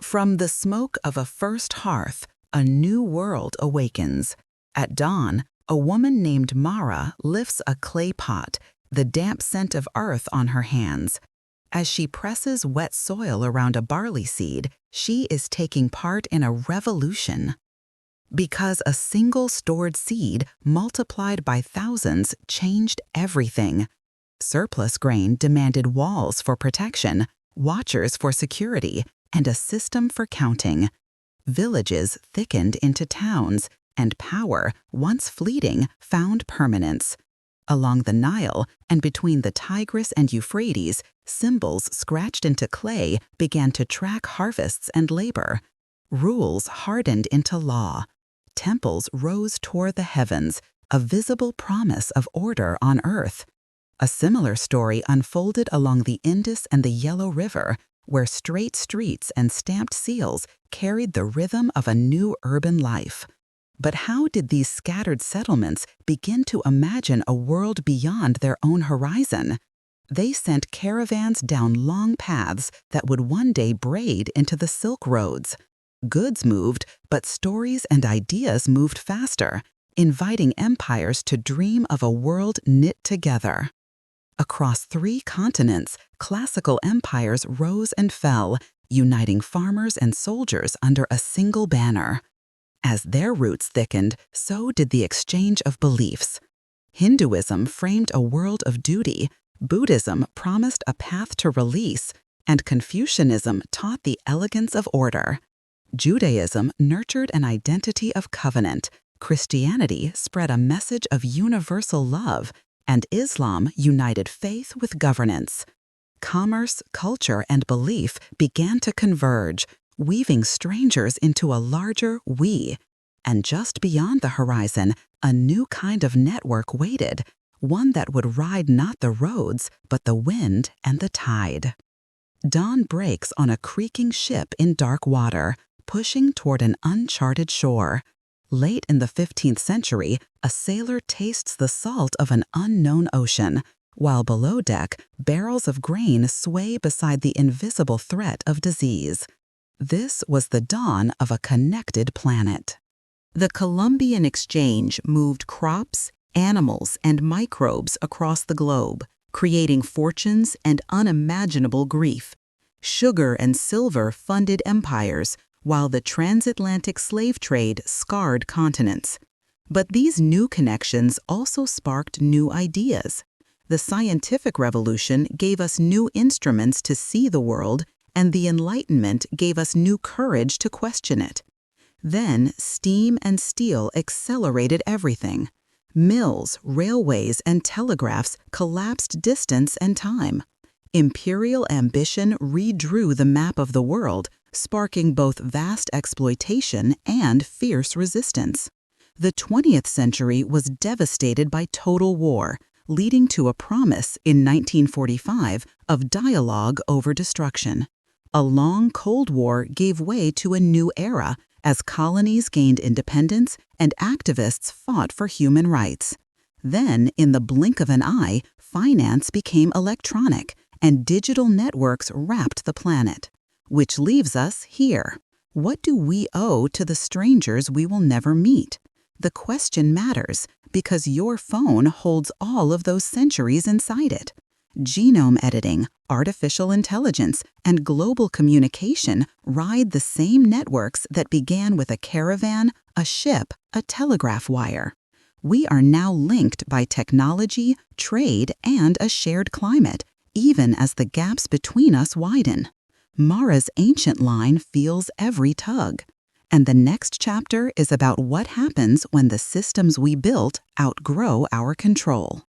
From the smoke of a first hearth, a new world awakens. At dawn, a woman named Mara lifts a clay pot, the damp scent of earth on her hands. As she presses wet soil around a barley seed, she is taking part in a revolution. Because a single stored seed multiplied by thousands changed everything. Surplus grain demanded walls for protection, watchers for security, and a system for counting. Villages thickened into towns, and power, once fleeting, found permanence. Along the Nile and between the Tigris and Euphrates, symbols scratched into clay began to track harvests and labor. Rules hardened into law. Temples rose toward the heavens, a visible promise of order on earth. A similar story unfolded along the Indus and the Yellow River, where straight streets and stamped seals carried the rhythm of a new urban life. But how did these scattered settlements begin to imagine a world beyond their own horizon? They sent caravans down long paths that would one day braid into the Silk Roads. Goods moved, but stories and ideas moved faster, inviting empires to dream of a world knit together. Across 3 continents, classical empires rose and fell, uniting farmers and soldiers under a single banner. As their roots thickened, so did the exchange of beliefs. Hinduism framed a world of duty, Buddhism promised a path to release, and Confucianism taught the elegance of order. Judaism nurtured an identity of covenant, Christianity spread a message of universal love, and Islam united faith with governance. Commerce, culture, and belief began to converge, weaving strangers into a larger we. And just beyond the horizon, a new kind of network waited, one that would ride not the roads, but the wind and the tide. Dawn breaks on a creaking ship in dark water, pushing toward an uncharted shore. Late in the 15th century, a sailor tastes the salt of an unknown ocean, while below deck, barrels of grain sway beside the invisible threat of disease. This was the dawn of a connected planet. The Columbian Exchange moved crops, animals, and microbes across the globe, creating fortunes and unimaginable grief. Sugar and silver funded empires, while the transatlantic slave trade scarred continents. But these new connections also sparked new ideas. The scientific revolution gave us new instruments to see the world, and the Enlightenment gave us new courage to question it. Then, steam and steel accelerated everything. Mills, railways, and telegraphs collapsed distance and time. Imperial ambition redrew the map of the world, sparking both vast exploitation and fierce resistance. The 20th century was devastated by total war, leading to a promise in 1945 of dialogue over destruction. A long Cold War gave way to a new era as colonies gained independence and activists fought for human rights. Then, in the blink of an eye, finance became electronic, and digital networks wrapped the planet. Which leaves us here. What do we owe to the strangers we will never meet? The question matters because your phone holds all of those centuries inside it. Genome editing, artificial intelligence, and global communication ride the same networks that began with a caravan, a ship, a telegraph wire. We are now linked by technology, trade, and a shared climate, even as the gaps between us widen. Mara's ancient line feels every tug. And the next chapter is about what happens when the systems we built outgrow our control.